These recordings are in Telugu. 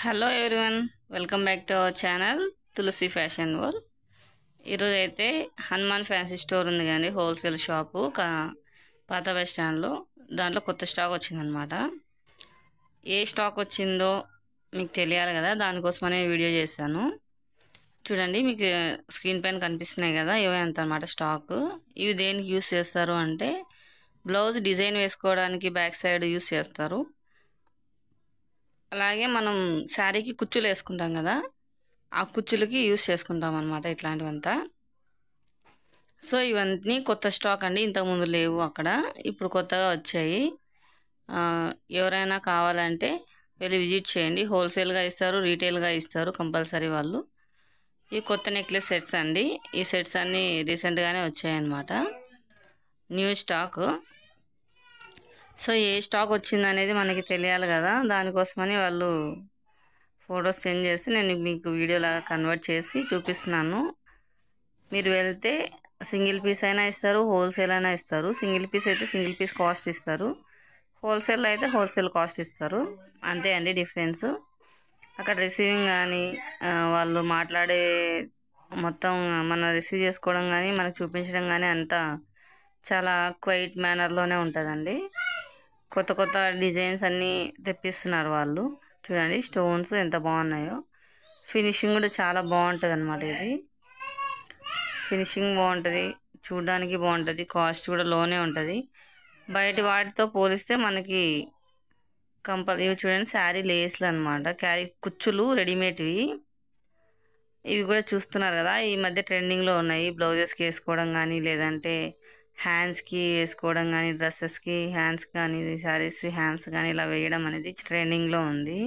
Hello everyone, welcome back to our channel Tulasi fashion world. ఈరోజు అయితే హనుమాన్ ఫ్యాన్సీ స్టోర్ ఉంది కానీ హోల్సేల్ షాపు పాత బస్ స్టాండ్లో. దాంట్లో కొత్త స్టాక్ వచ్చిందనమాట. ఏ స్టాక్ వచ్చిందో మీకు తెలియాలి కదా, దానికోసమనే వీడియో చేశాను. చూడండి, మీకు స్క్రీన్ పైన కనిపిస్తున్నాయి కదా, ఇవే అంత అనమాట స్టాక్. ఇవి దేనికి యూస్ చేస్తారు అంటే బ్లౌజ్ డిజైన్ వేసుకోవడానికి బ్యాక్ సైడ్ యూస్ చేస్తారు. అలాగే మనం శారీకి కుచ్చులు వేసుకుంటాం కదా, ఆ కుచ్చులకి యూస్ చేసుకుంటాం అనమాట ఇట్లాంటివంతా. సో ఇవన్నీ కొత్త స్టాక్ అండి, ఇంతకుముందు లేవు అక్కడ, ఇప్పుడు కొత్తగా వచ్చాయి. ఎవరైనా కావాలంటే వెళ్ళి విజిట్ చేయండి. హోల్సేల్గా ఇస్తారు, రీటైల్గా ఇస్తారు కంపల్సరీ వాళ్ళు. ఈ కొత్త నెక్లెస్ సెట్స్ అండి, ఈ సెట్స్ అన్నీ రీసెంట్గానే వచ్చాయన్నమాట, న్యూ స్టాక్. సో ఏ స్టాక్ వచ్చిందనేది మనకి తెలియాలి కదా, దానికోసమని వాళ్ళు ఫొటోస్ సెండ్ చేసి నేను మీకు వీడియోలాగా కన్వర్ట్ చేసి చూపిస్తున్నాను. మీరు వెళ్తే సింగిల్ పీస్ అయినా ఇస్తారు, హోల్సేల్ అయినా ఇస్తారు. సింగిల్ పీస్ అయితే సింగిల్ పీస్ కాస్ట్ ఇస్తారు, హోల్సేల్ అయితే హోల్సేల్ కాస్ట్ ఇస్తారు. అంతే అండి డిఫరెన్స్. అక్కడ రిసీవింగ్ కానీ వాళ్ళు మాట్లాడే మొత్తం మనం రిసీవ్ చేసుకోవడం కానీ మనకు చూపించడం కానీ అంతా చాలా క్వైట్ మేనర్లోనే ఉంటుందండి. కొత్త కొత్త డిజైన్స్ అన్నీ తెప్పిస్తున్నారు వాళ్ళు. చూడండి స్టోన్స్ ఎంత బాగున్నాయో, ఫినిషింగ్ కూడా చాలా బాగుంటుంది అనమాట. ఇది ఫినిషింగ్ బాగుంటుంది, చూడడానికి బాగుంటుంది, కాస్ట్ కూడా లోనే ఉంటుంది. బయట వాటితో పోలిస్తే మనకి ఇవి చూడండి శారీ లేస్లు అనమాట, క్యారీ కుచ్చులు రెడీమేడ్వి. ఇవి కూడా చూస్తున్నారు కదా, ఈ మధ్య ట్రెండింగ్లో ఉన్నాయి. బ్లౌజెస్కి వేసుకోవడం కానీ, లేదంటే హ్యాండ్స్కి వేసుకోవడం కానీ, డ్రెస్సెస్కి హ్యాండ్స్ కానీ, శారీస్ హ్యాండ్స్ కానీ ఇలా వేయడం అనేది ట్రెండింగ్లో ఉంది.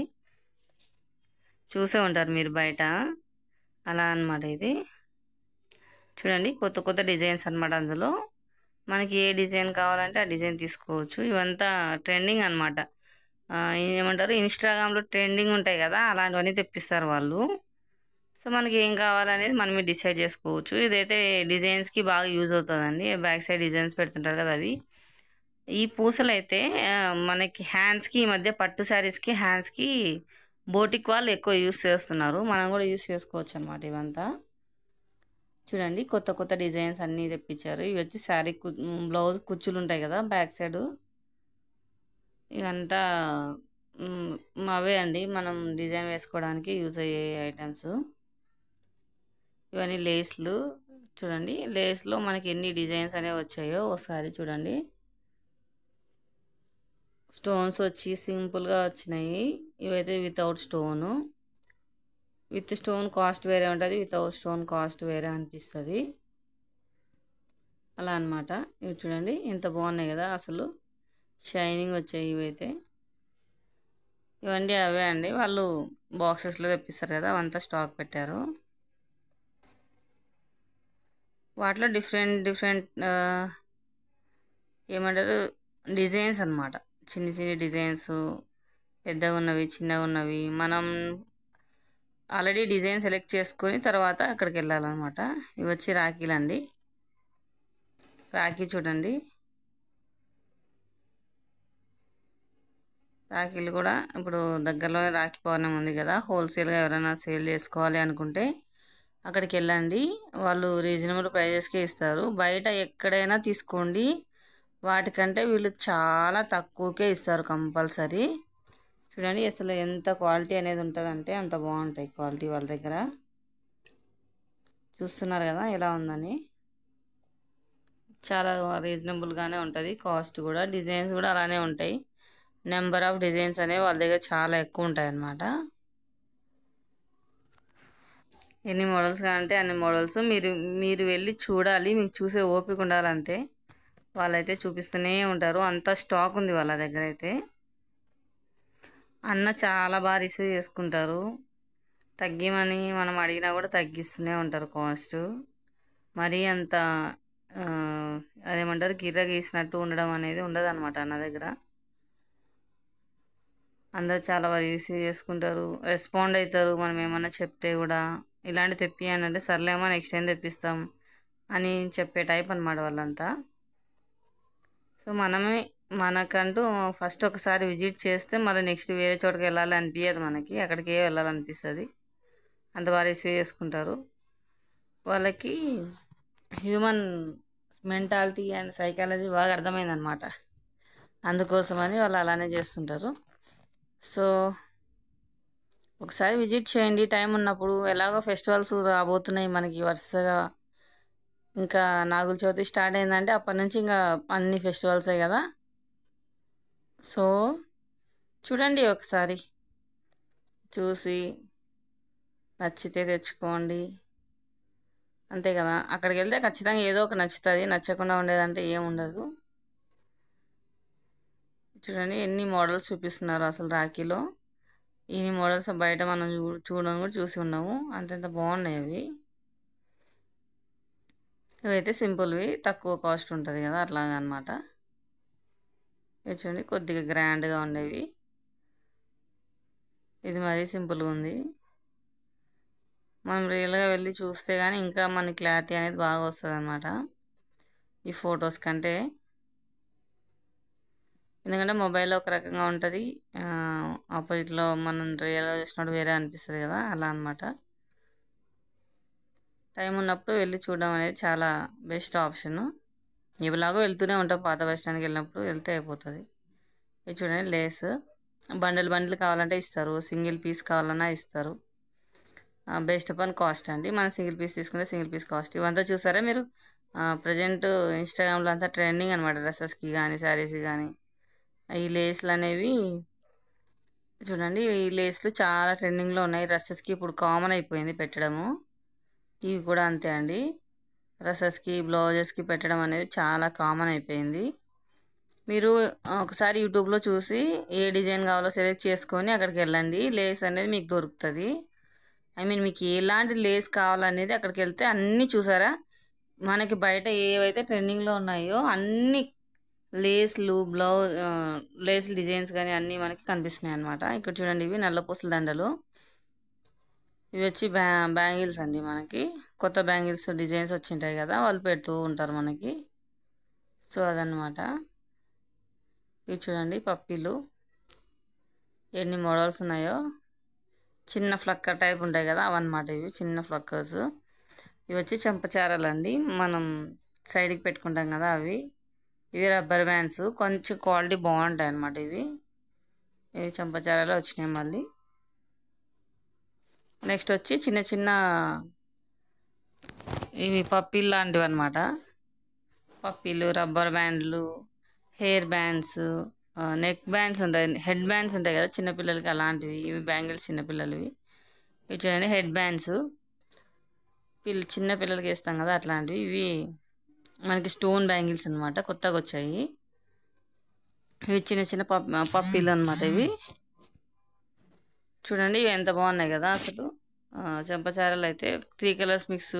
చూసే ఉంటారు మీరు బయట, అలా అనమాట. ఇది చూడండి కొత్త కొత్త డిజైన్స్ అనమాట. అందులో మనకి ఏ డిజైన్ కావాలంటే ఆ డిజైన్ తీసుకోవచ్చు. ఇవంతా ట్రెండింగ్ అనమాట. ఏమంటారు, ఇన్స్టాగ్రామ్లో ట్రెండింగ్ ఉంటాయి కదా, అలాంటివన్నీ తెప్పిస్తారు వాళ్ళు. సో మనకి ఏం కావాలనేది మనమే డిసైడ్ చేసుకోవచ్చు. ఇదైతే డిజైన్స్కి బాగా యూజ్ అవుతుందండి, బ్యాక్ సైడ్ డిజైన్స్ పెడుతుంటారు కదా అవి. ఈ పూసలు అయితే మనకి హ్యాండ్స్కి, ఈ మధ్య పట్టు శారీస్కి హ్యాండ్స్కి బోటిక్ వాళ్ళు ఎక్కువ యూస్ చేస్తున్నారు. మనం కూడా యూస్ చేసుకోవచ్చు అనమాట. ఇవంతా చూడండి కొత్త కొత్త డిజైన్స్ అన్నీ తెప్పించారు. ఇవి వచ్చి శారీ బ్లౌజ్ కుచ్చులు ఉంటాయి కదా బ్యాక్ సైడ్, ఇవంతా అవే అండి మనం డిజైన్ వేసుకోవడానికి యూజ్ అయ్యే ఐటమ్స్. ఇవన్నీ లేస్లు. చూడండి లేస్లో మనకి ఎన్ని డిజైన్స్ అనేవి వచ్చాయో ఒకసారి చూడండి. స్టోన్స్ వచ్చి సింపుల్గా వచ్చినాయి. ఇవైతే without stone. With stone cost వేరే ఉంటుంది, వితౌట్ స్టోన్ కాస్ట్ వేరే అనిపిస్తుంది, అలా అనమాట. ఇవి చూడండి ఎంత బాగున్నాయి కదా, అసలు షైనింగ్ వచ్చాయి ఇవైతే. ఇవన్నీ అవే అండి, వాళ్ళు బాక్సెస్లో తెప్పిస్తారు కదా, అవంతా స్టాక్ పెట్టారు. వాటిలో డిఫరెంట్ డిఫరెంట్ ఏమంటారు డిజైన్స్ అనమాట. చిన్న చిన్న డిజైన్స్, పెద్దగా ఉన్నవి, చిన్నగా ఉన్నవి. మనం ఆల్రెడీ డిజైన్ సెలెక్ట్ చేసుకొని తర్వాత అక్కడికి వెళ్ళాలన్నమాట. ఇవి వచ్చి రాఖీలు అండి. రాఖీ చూడండి, రాఖీలు కూడా ఇప్పుడు దగ్గరలోనే రాఖీ పౌర్ణమి ఉంది కదా, హోల్సేల్గా ఎవరైనా సేల్ చేసుకోవాలి అనుకుంటే అక్కడికి వెళ్ళండి. వాళ్ళు రీజనబుల్ ప్రైజెస్కే ఇస్తారు. బయట ఎక్కడైనా తీసుకోండి, వాటికంటే వీళ్ళు చాలా తక్కువకే ఇస్తారు కంపల్సరీ. చూడండి అసలు ఎంత క్వాలిటీ అనేది ఉంటుందంటే అంత బాగుంటాయి క్వాలిటీ వాళ్ళ దగ్గర. చూస్తున్నారు కదా ఎలా ఉందని, చాలా రీజనబుల్గానే ఉంటుంది కాస్ట్ కూడా. డిజైన్స్ కూడా అలానే ఉంటాయి. నెంబర్ ఆఫ్ డిజైన్స్ అనేవి వాళ్ళ దగ్గర చాలా ఎక్కువ ఉంటాయి అన్నమాట. ఎన్ని మోడల్స్ కావాలంటే అన్ని మోడల్స్ మీరు మీరు వెళ్ళి చూడాలి, మీకు చూసే ఓపిక ఉండాలంతే. వాళ్ళైతే చూపిస్తూనే ఉంటారు, అంత స్టాక్ ఉంది వాళ్ళ దగ్గర అయితే. అన్న చాలా బాగా రిసీవ్ చేసుకుంటారు, తగ్గిమని మనం అడిగినా కూడా తగ్గిస్తూనే ఉంటారు కాస్ట్. మరీ అంత అదేమంటారు గిర్ర గీసినట్టు ఉండడం అనేది ఉండదు అనమాట అన్న దగ్గర. అందరు చాలా బాగా రిసీవ్ చేసుకుంటారు, రెస్పాండ్ అవుతారు. మనం ఏమన్నా చెప్తే కూడా ఇలాంటి తెప్పియండి అంటే సర్లేమో నెక్స్ట్ టైం తెప్పిస్తాం అని చెప్పే టైప్ అనమాట వాళ్ళంతా. సో మనకంటూ ఫస్ట్ ఒకసారి విజిట్ చేస్తే మళ్ళీ నెక్స్ట్ వేరే చోటుకి వెళ్ళాలి అనిపించదు మనకి. అక్కడికే వెళ్ళాలనిపిస్తుంది. అంత బాగా రిసీవ్ చేసుకుంటారు. వాళ్ళకి హ్యూమన్ మెంటాలిటీ అండ్ సైకాలజీ బాగా అర్థమైందనమాట. అందుకోసమని వాళ్ళు అలానే చేస్తుంటారు. సో ఒకసారి విజిట్ చేయండి టైం ఉన్నప్పుడు. ఎలాగో ఫెస్టివల్స్ రాబోతున్నాయి మనకి వరుసగా. ఇంకా నాగుల చవితి స్టార్ట్ అయిందంటే అప్పటి నుంచి ఇంకా అన్ని ఫెస్టివల్సే కదా. సో చూడండి, ఒకసారి చూసి నచ్చితే తెచ్చుకోండి, అంతే కదా. అక్కడికి వెళ్తే ఖచ్చితంగా ఏదో ఒక నచ్చుతుంది, నచ్చకుండా ఉండేదంటే ఏం ఉండదు. చూడండి ఎన్ని మోడల్స్ చూపిస్తున్నారు అసలు రాఖీలో. ఇన్ని మోడల్స్ బయట మనం చూడడం కూడా చూసి ఉన్నాము. అంతంత బాగున్నాయి అవి. ఇవైతే సింపుల్వి, తక్కువ కాస్ట్ ఉంటుంది కదా, అట్లాగా అనమాట. ఇవి చూడండి కొద్దిగా గ్రాండ్గా ఉండేవి. ఇది మరీ సింపుల్గా ఉంది. మనం రియల్గా వెళ్ళి చూస్తే కానీ ఇంకా మన క్లారిటీ అనేది బాగా వస్తుంది అనమాట ఈ ఫొటోస్ కంటే. ఎందుకంటే మొబైల్లో ఒక రకంగా ఉంటుంది, ఆపోజిట్లో మనం రియల్గా చూసినప్పుడు వేరే అనిపిస్తుంది కదా, అలా అనమాట. టైం ఉన్నప్పుడు వెళ్ళి చూడడం అనేది చాలా బెస్ట్ ఆప్షను. ఇలాగో వెళ్తూనే ఉంటాం, పాత బస్ స్టాండ్కి వెళ్ళినప్పుడు వెళ్తే అయిపోతుంది. ఇది చూడండి లేస్, బండిల్ కావాలంటే ఇస్తారు, సింగిల్ పీస్ కావాలన్నా ఇస్తారు. బెస్ట్ ఆన్ కాస్ట్ అండి. మనం సింగిల్ పీస్ తీసుకుంటే సింగిల్ పీస్ కాస్ట్. ఇవంతా చూసారా మీరు, ప్రజెంట్ ఇన్స్టాగ్రామ్లో అంతా ట్రెండింగ్ అనమాట, డ్రెస్సెస్కి కానీ శారీస్కి కానీ. ఈ లేస్లు అనేవి చూడండి, ఈ లేస్లు చాలా ట్రెండింగ్లో ఉన్నాయి. డ్రెస్సెస్కి ఇప్పుడు కామన్ అయిపోయింది పెట్టడము. ఇవి కూడా అంతే అండి, డ్రెస్సెస్కి బ్లౌజెస్కి పెట్టడం అనేది చాలా కామన్ అయిపోయింది. మీరు ఒకసారి యూట్యూబ్లో చూసి ఏ డిజైన్ కావాలో సెలెక్ట్ చేసుకొని అక్కడికి వెళ్ళండి, లేస్ అనేది మీకు దొరుకుతుంది. మీకు ఎలాంటి లేస్ కావాలనేది అక్కడికి వెళ్తే అన్నీ చూసారా. మనకి బయట ఏవైతే ట్రెండింగ్లో ఉన్నాయో అన్ని లేస్లు లేస్ డిజైన్స్ కానీ అన్నీ మనకి కనిపిస్తున్నాయి అనమాట. ఇక్కడ చూడండి, ఇవి నల్లపూసల దండలు. ఇవి వచ్చి బ్యాంగిల్స్ అండి. మనకి కొత్త బ్యాంగిల్స్ డిజైన్స్ వచ్చింటాయి కదా, వాళ్ళు పెడుతూ ఉంటారు మనకి. సో అదనమాట. ఇవి చూడండి పప్పీలు, ఎన్ని మోడల్స్ ఉన్నాయో. చిన్న ఫ్లక్కర్ టైప్ ఉంటాయి కదా, అవన్నమాట ఇవి చిన్న ఫ్లక్కర్స్. ఇవి వచ్చి చెంపచారాలు అండి, మనం సైడ్కి పెట్టుకుంటాం కదా అవి. ఇవి రబ్బర్ బ్యాండ్స్, కొంచెం క్వాలిటీ బాగుంటాయి అన్నమాట ఇవి. ఇవి చెంపచారాలు వచ్చినాయి మళ్ళీ. నెక్స్ట్ వచ్చి చిన్న చిన్న ఇవి పప్పీలు లాంటివి అనమాట. పప్పీలు, రబ్బర్ బ్యాండ్లు, హెయిర్ బ్యాండ్స్, నెక్ బ్యాండ్స్ ఉంటాయి, హెడ్ బ్యాండ్స్ ఉంటాయి కదా చిన్నపిల్లలకి, అలాంటివి. ఇవి బ్యాంగిల్స్ చిన్నపిల్లలవి. ఇవి చూడండి హెడ్ బ్యాండ్స్, చిన్న పిల్లలకి వేస్తాం కదా అట్లాంటివి. ఇవి మనకి స్టోన్ బ్యాంగిల్స్ అనమాట, కొత్తగా వచ్చాయి. ఇవి చిన్న చిన్న పప్పీలు అనమాట ఇవి. చూడండి ఇవి ఎంత బాగున్నాయి కదా అసలు. చెంపచారాలు అయితే 3 colours mix,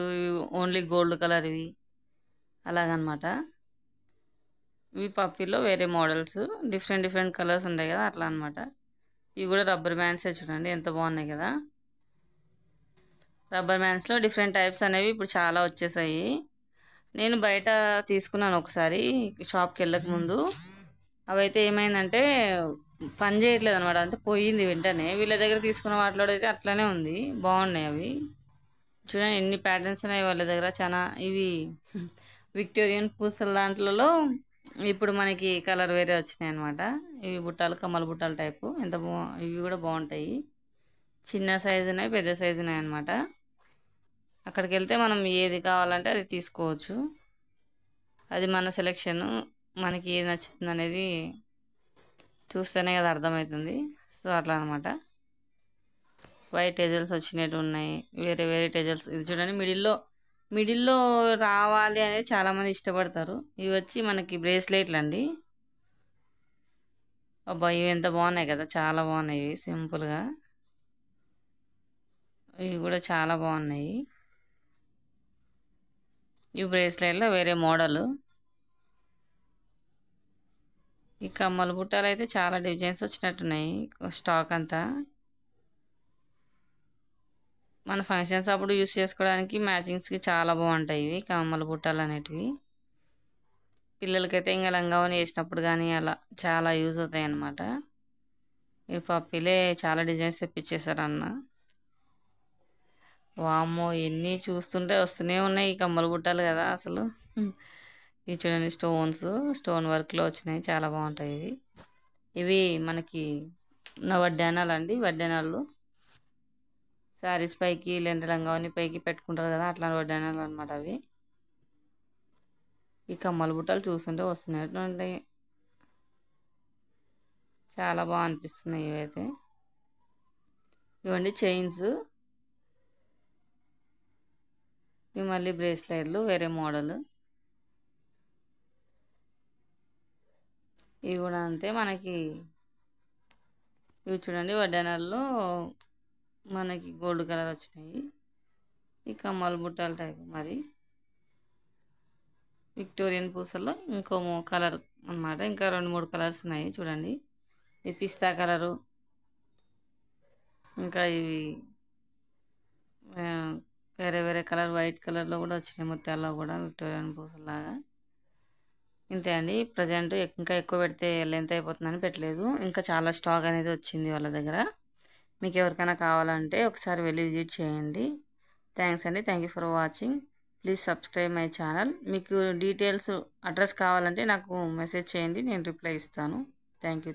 only gold colour ఇవి, అలాగనమాట. ఇవి పప్పీలో వేరే మోడల్స్, డిఫరెంట్ కలర్స్ ఉంటాయి కదా, అట్లా అనమాట. ఇవి కూడా రబ్బర్ బ్యాండ్సే, చూడండి ఎంత బాగున్నాయి కదా. రబ్బర్ బ్యాండ్స్లో డిఫరెంట్ టైప్స్ అనేవి ఇప్పుడు చాలా వచ్చేసాయి. నేను బయట తీసుకున్నాను ఒకసారి షాప్కి వెళ్ళక ముందు. అవైతే ఏమైందంటే పని చేయట్లేదు అనమాట, అంటే పోయింది వెంటనే. వీళ్ళ దగ్గర తీసుకున్న వాటిలో అయితే అట్లానే ఉంది, బాగున్నాయి అవి. చూడండి ఎన్ని ప్యాటర్న్స్ ఉన్నాయి వాళ్ళ దగ్గర, చాలా. ఇవి విక్టోరియన్ పూసల దాంట్లలో ఇప్పుడు మనకి కలర్ వేరే వచ్చినాయి అనమాట. ఇవి బుట్టాలు, కమ్మల బుట్టాల టైపు, ఇవి కూడా బాగుంటాయి. చిన్న సైజు ఉన్నాయి, పెద్ద సైజు ఉన్నాయి అనమాట. అక్కడికి వెళ్తే మనం ఏది కావాలంటే అది తీసుకోవచ్చు. అది మన సెలెక్షన్, మనకి ఏది నచ్చుతుంది అనేది చూస్తేనే కదా అర్థమవుతుంది. సో అట్లా అనమాట. వైట్ టెజల్స్ వచ్చినట్టు ఉన్నాయి, వేరే టెజల్స్. ఇది చూడండి మిడిల్లో రావాలి అనేది చాలామంది ఇష్టపడతారు. ఇవి వచ్చి మనకి బ్రేస్లెట్లు అండి. అబ్బా ఇవి ఎంత బాగున్నాయి కదా, చాలా బాగున్నాయి ఇవి సింపుల్గా. ఇవి కూడా చాలా బాగున్నాయి. ఈ బ్రేస్లెట్లో వేరే మోడలు. ఈ కమ్మల బుట్టాలు అయితే చాలా డిజైన్స్ వచ్చినట్టున్నాయి, స్టాక్ అంతా. మన ఫంక్షన్స్ అప్పుడు యూస్ చేసుకోవడానికి మ్యాచింగ్స్కి చాలా బాగుంటాయి ఇవి కమ్మల బుట్టాలు అనేటివి. పిల్లలకైతే ఇంకా లంగావోని వేసినప్పుడు కానీ అలా చాలా యూజ్ అవుతాయి అన్నమాట. ఈ పప్పీలే చాలా డిజైన్స్ తెప్పించేశారు అన్న. వామ్మో! ఎన్ని చూస్తుంటే వస్తూనే ఉన్నాయి ఈ కమ్మలు బుట్టాలు కదా అసలు. ఇవి చూడండి స్టోన్ వర్క్‌లో వచ్చినాయి. చాలా బాగుంటాయి ఇవి. ఇవి మనకి వడ్డానాలండి. వడ్డానాలు శారీస్ పైకి లేదంటే లంగావోని పైకి పెట్టుకుంటారు కదా అట్లాంటి వడ్డానాలు అనమాట అవి. ఈ కమ్మల బుట్టలు చూస్తుంటే వస్తున్నట్టు చాలా బాగా అనిపిస్తున్నాయి ఇవైతే. ఇవ్వండి చైన్స్. ఇవి మళ్ళీ బ్రేస్లెట్లు వేరే మోడల్. ఇవి కూడా అంతే మనకి. ఇవి చూడండి వడ్డానాల్లో మనకి గోల్డ్ కలర్ వచ్చినాయి. ఈ కమ్మల బుట్టాల టైప్ మరి విక్టోరియన్ పూసల్లో ఇంకో కలర్ అన్నమాట. ఇంకా 2-3 కలర్స్ ఉన్నాయి చూడండి. ఈ పిస్తా కలరు, ఇంకా ఇవి వేరే వేరే కలర్ వైట్ కలర్లో కూడా వచ్చినాయి. ముత్యాల్లో కూడా విక్టోరియన్ పూసల్లాగా. ఇంతే అండి. ప్రజెంట్ ఇంకా ఎక్కువ పెడితే లెంత్ అయిపోతుందని పెట్టలేదు. ఇంకా చాలా స్టాక్ అనేది వచ్చింది వాళ్ళ దగ్గర. మీకు ఎవరికైనా కావాలంటే ఒకసారి వెళ్ళి విజిట్ చేయండి. థ్యాంక్స్ అండి. Thank you for watching. Please subscribe my channel. మీకు డీటెయిల్స్ అడ్రస్ కావాలంటే నాకు మెసేజ్ చేయండి, నేను రిప్లై ఇస్తాను. Thank you.